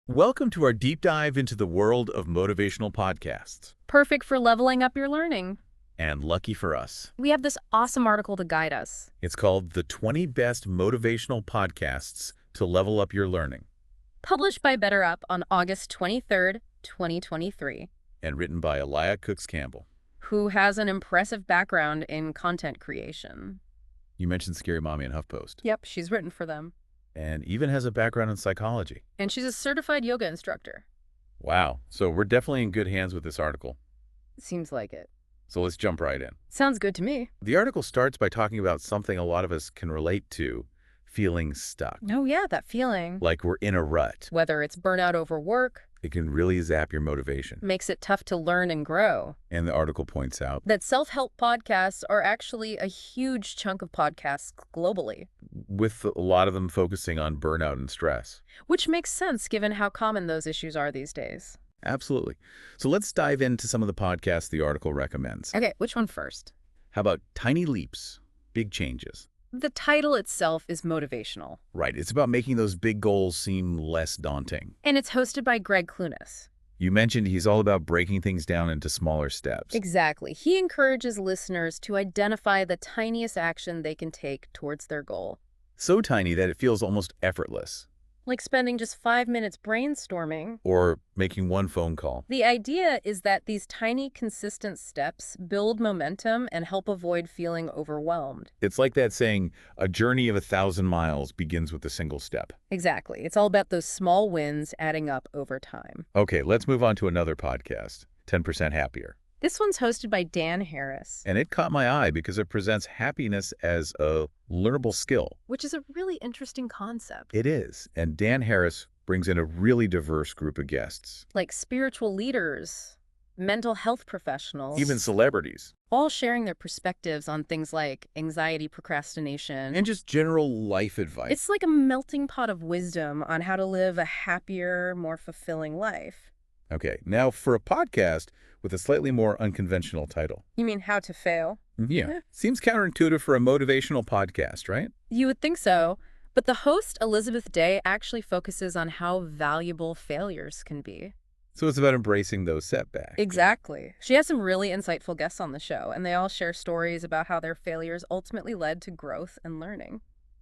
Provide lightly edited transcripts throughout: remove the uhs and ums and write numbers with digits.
Welcome to our deep dive into the world of motivational podcasts. Perfect for leveling up your learning. And lucky for us, We have this awesome article to guide us. it's called The 20 Best Motivational Podcasts to Level Up Your Learning, Published by BetterUp on August 23rd, 2023. and written by Elia Cooks Campbell. Who has an impressive background in content creation. You mentioned Scary Mommy and HuffPost, Yep, she's written for them. and even has a background in psychology. And she's a certified yoga instructor. Wow, so we're definitely in good hands with this article. Seems like it. So let's jump right in. Sounds good to me. The article starts by talking about something a lot of us can relate to, feeling stuck. Oh yeah, that feeling. Like we're in a rut. Whether it's burnout over work, It can really zap your motivation. makes it tough to learn and grow. And the article points out, That self-help podcasts are actually a huge chunk of podcasts globally. with a lot of them focusing on burnout and stress. Which makes sense given how common those issues are these days. Absolutely. So let's dive into some of the podcasts the article recommends. Okay, which one first? How about Tiny Leaps, Big Changes? The title itself is motivational. Right, it's about making those big goals seem less daunting. And it's hosted by Greg Clunas. You mentioned he's all about breaking things down into smaller steps. Exactly. He encourages listeners to identify the tiniest action they can take towards their goal. So tiny that it feels almost effortless. Like spending just 5 minutes brainstorming. Or making one phone call. The idea is that these tiny, consistent steps build momentum and help avoid feeling overwhelmed. It's like that saying, a journey of 1,000 miles begins with a single step. Exactly. It's all about those small wins adding up over time. Okay, let's move on to another podcast, 10% Happier. This one's hosted by Dan Harris, And it caught my eye because it presents happiness as a learnable skill. which is a really interesting concept. It is. And Dan Harris brings in a really diverse group of guests, Like spiritual leaders, mental health professionals, even celebrities, all sharing their perspectives on things like anxiety, procrastination. and just general life advice. It's like a melting pot of wisdom on how to live a happier, more fulfilling life. Okay, now for a podcast with a slightly more unconventional title. You mean How to Fail? Yeah, seems counterintuitive for a motivational podcast, right? You would think so, but the host, Elizabeth Day, actually focuses on how valuable failures can be. So it's about embracing those setbacks. Exactly. She has some really insightful guests on the show, and they all share stories about how their failures ultimately led to growth and learning.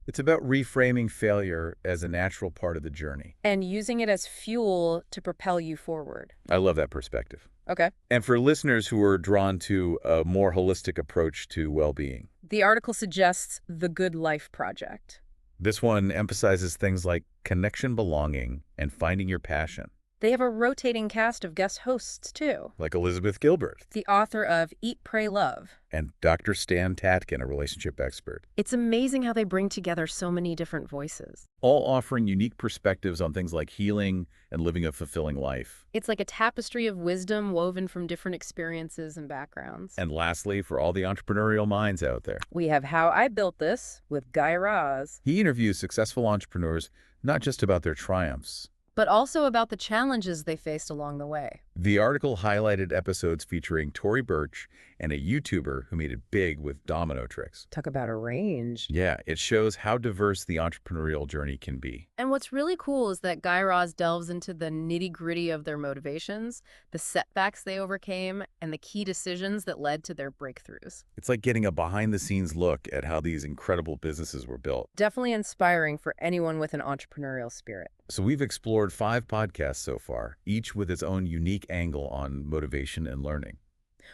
It's about reframing failure as a natural part of the journey. And using it as fuel to propel you forward. I love that perspective. Okay. And for listeners who are drawn to a more holistic approach to well-being, The article suggests the Good Life Project. this one emphasizes things like connection, belonging, and finding your passion, They have a rotating cast of guest hosts, too. like Elizabeth Gilbert The author of Eat, Pray, Love. and Dr. Stan Tatkin, a relationship expert, It's amazing how they bring together so many different voices. all offering unique perspectives on things like healing and living a fulfilling life. It's like a tapestry of wisdom woven from different experiences and backgrounds. And lastly, for all the entrepreneurial minds out there, We have How I Built This with Guy Raz, he interviews successful entrepreneurs not just about their triumphs. but also about the challenges they faced along the way. The article highlighted episodes featuring Tory Burch and a YouTuber who made it big with domino tricks. Talk about a range. Yeah, it shows how diverse the entrepreneurial journey can be. And what's really cool is that Guy Raz delves into the nitty-gritty of their motivations, the setbacks they overcame, and the key decisions that led to their breakthroughs. It's like getting a behind-the-scenes look at how these incredible businesses were built. Definitely inspiring for anyone with an entrepreneurial spirit. So we've explored 5 podcasts so far, each with its own unique angle on motivation and learning.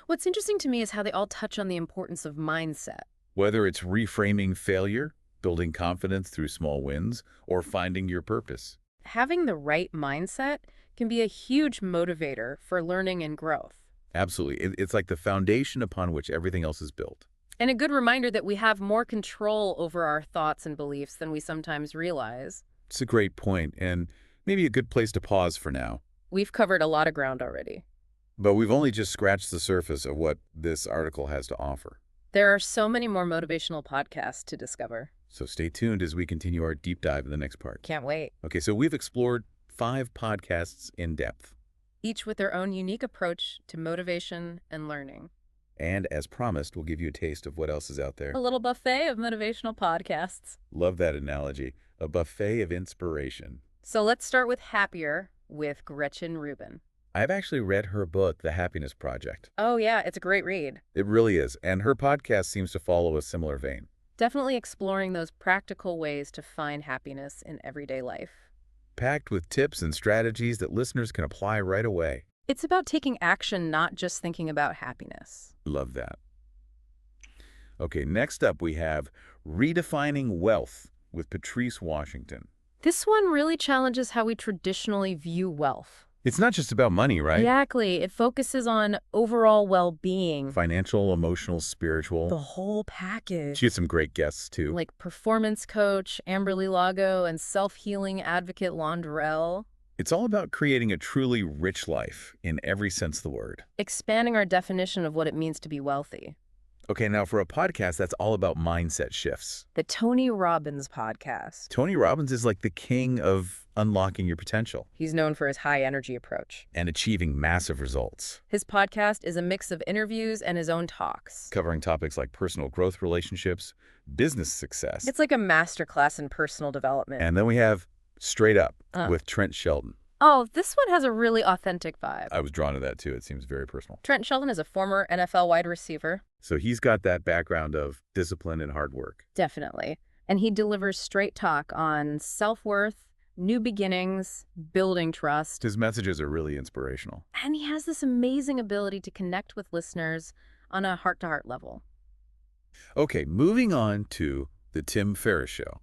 What's interesting to me is how they all touch on the importance of mindset. Whether it's reframing failure, building confidence through small wins, or finding your purpose. Having the right mindset can be a huge motivator for learning and growth. Absolutely. It's like the foundation upon which everything else is built. And a good reminder that we have more control over our thoughts and beliefs than we sometimes realize. It's a great point, and maybe a good place to pause for now. We've covered a lot of ground already. But we've only just scratched the surface of what this article has to offer. There are so many more motivational podcasts to discover. So stay tuned as we continue our deep dive in the next part. Can't wait. Okay, so we've explored 5 podcasts in depth. Each with their own unique approach to motivation and learning. And as promised, we'll give you a taste of what else is out there. A little buffet of motivational podcasts. Love that analogy. A buffet of inspiration. So let's start with Happier, with Gretchen Rubin. I've actually read her book, The Happiness Project. Oh, yeah, it's a great read. It really is, and her podcast seems to follow a similar vein. Definitely exploring those practical ways to find happiness in everyday life. Packed with tips and strategies that listeners can apply right away. It's about taking action, not just thinking about happiness. Love that. Okay, next up we have Redefining Wealth with Patrice Washington. This one really challenges how we traditionally view wealth. It's not just about money, right? Exactly. It focuses on overall well-being. Financial, emotional, spiritual. The whole package. She had some great guests, too. Like performance coach Amberly Lago and self-healing advocate Londrell. It's all about creating a truly rich life in every sense of the word. Expanding our definition of what it means to be wealthy. Okay, now for a podcast that's all about mindset shifts. The Tony Robbins podcast. Tony Robbins is like the king of unlocking your potential. He's known for his high-energy approach. And achieving massive results. His podcast is a mix of interviews and his own talks. Covering topics like personal growth relationships, business success. It's like a masterclass in personal development. And then we have Straight Up with Trent Shelton. Oh, this one has a really authentic vibe. I was drawn to that, too. It seems very personal. Trent Shelton is a former NFL wide receiver. So he's got that background of discipline and hard work. Definitely. And he delivers straight talk on self-worth, new beginnings, building trust. His messages are really inspirational. And he has this amazing ability to connect with listeners on a heart-to-heart level. Okay, moving on to The Tim Ferriss Show.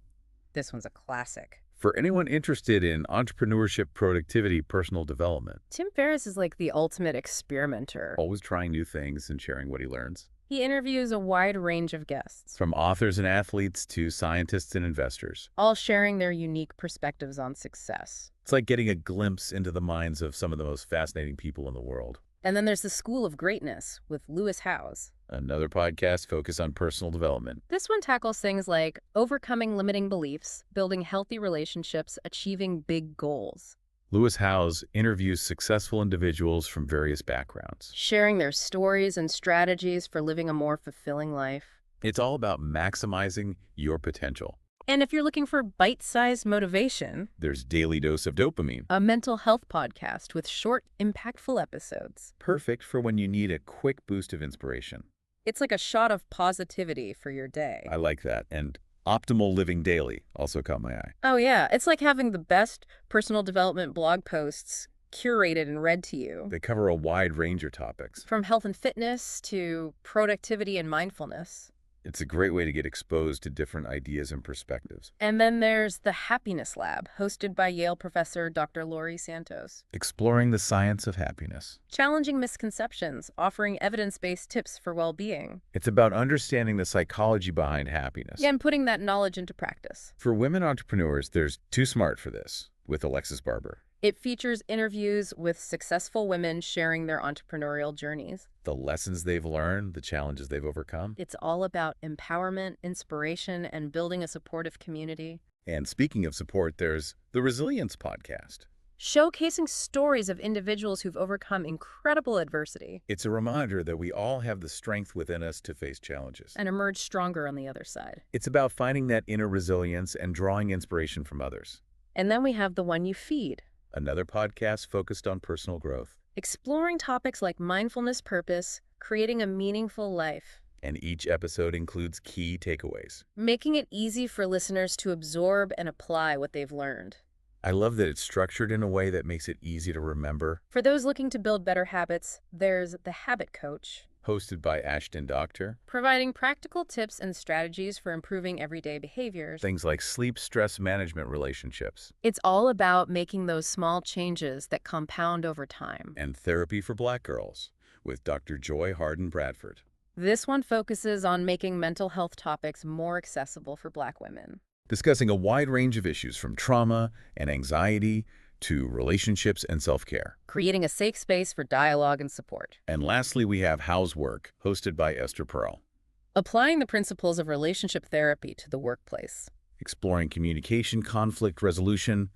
This one's a classic. For anyone interested in entrepreneurship, productivity, personal development. Tim Ferriss is like the ultimate experimenter. Always trying new things and sharing what he learns. He interviews a wide range of guests. From authors and athletes to scientists and investors. All sharing their unique perspectives on success. It's like getting a glimpse into the minds of some of the most fascinating people in the world. And then there's the School of Greatness with Lewis Howes. Another podcast focused on personal development. This one tackles things like overcoming limiting beliefs, building healthy relationships, achieving big goals. Lewis Howes interviews successful individuals from various backgrounds. Sharing their stories and strategies for living a more fulfilling life. It's all about maximizing your potential. And if you're looking for bite-sized motivation, there's Daily Dose of Dopamine, a mental health podcast with short, impactful episodes. Perfect for when you need a quick boost of inspiration. It's like a shot of positivity for your day. I like that. And Optimal Living Daily also caught my eye. Oh, yeah. It's like having the best personal development blog posts curated and read to you. They cover a wide range of topics. From health and fitness to productivity and mindfulness. It's a great way to get exposed to different ideas and perspectives. And then there's the Happiness Lab, hosted by Yale professor Dr. Laurie Santos. Exploring the science of happiness. Challenging misconceptions, offering evidence-based tips for well-being. It's about understanding the psychology behind happiness. Yeah, and putting that knowledge into practice. For women entrepreneurs, there's Too Smart for This with Alexis Barber. It features interviews with successful women sharing their entrepreneurial journees. The lessons they've learned, the challenges they've overcome. It's all about empowerment, inspiration, and building a supportive community. And speaking of support, there's the Resilience Podcast. Showcasing stories of individuals who've overcome incredible adversity. It's a reminder that we all have the strength within us to face challenges. And emerge stronger on the other side. It's about finding that inner resilience and drawing inspiration from others. And then we have The One You Feed. Another podcast focused on personal growth. Exploring topics like mindfulness, purpose, creating a meaningful life. And each episode includes key takeaways. Making it easy for listeners to absorb and apply what they've learned. I love that it's structured in a way that makes it easy to remember. For those looking to build better habits, there's The Habit Coach. Hosted by Ashton Doctor. Providing practical tips and strategies for improving everyday behaviors. Things like sleep, stress management, relationships. It's all about making those small changes that compound over time. And Therapy for Black Girls with Dr. Joy Harden Bradford. This one focuses on making mental health topics more accessible for Black women. Discussing a wide range of issues from trauma and anxiety to relationships and self-care. Creating a safe space for dialogue and support. And lastly, we have How's Work, hosted by Esther Pearl. Applying the principles of relationship therapy to the workplace. Exploring communication, conflict resolution,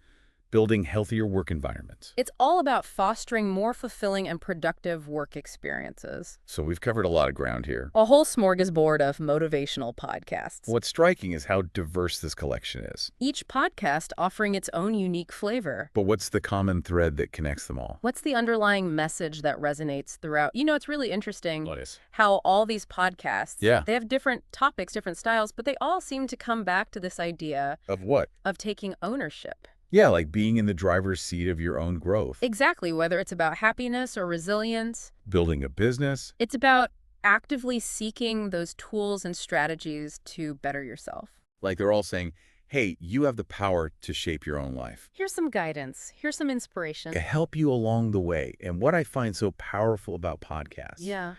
building healthier work environments. It's all about fostering more fulfilling and productive work experiences. So we've covered a lot of ground here. A whole smorgasbord of motivational podcasts. What's striking is how diverse this collection is. Each podcast offering its own unique flavor. But what's the common thread that connects them all? What's the underlying message that resonates throughout? You know, it's really interesting What is? how all these podcasts, Yeah. they have different topics, different styles, but they all seem to come back to this idea Of what? of taking ownership. Yeah, like being in the driver's seat of your own growth. Exactly, whether it's about happiness or resilience, Building a business. it's about actively seeking those tools and strategies to better yourself. Like they're all saying, hey, you have the power to shape your own life. Here's some guidance. Here's some inspiration. To help you along the way. And what I find so powerful about podcasts Yeah.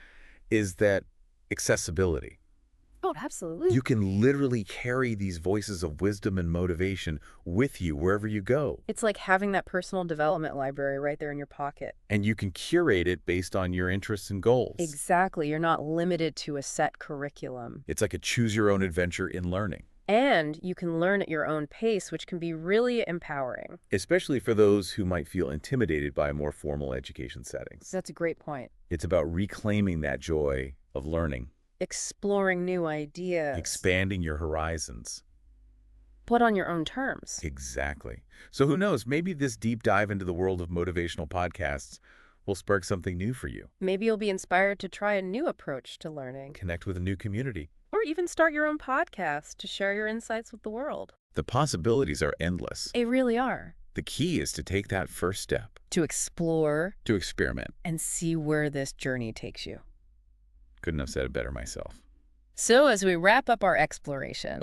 is that accessibility. Oh, absolutely. You can literally carry these voices of wisdom and motivation with you wherever you go. It's like having that personal development library right there in your pocket. And you can curate it based on your interests and goals. Exactly. You're not limited to a set curriculum. It's like a choose-your-own-adventure in learning. And you can learn at your own pace, which can be really empowering. Especially for those who might feel intimidated by more formal education settings. That's a great point. It's about reclaiming that joy of learning. Exploring new ideas. Expanding your horizons. But on your own terms. Exactly. So who knows, maybe this deep dive into the world of motivational podcasts will spark something new for you. Maybe you'll be inspired to try a new approach to learning. Connect with a new community. Or even start your own podcast to share your insights with the world. The possibilities are endless. They really are. The key is to take that first step. To explore. To experiment. And see where this journey takes you. Couldn't have said it better myself. So as we wrap up our exploration Of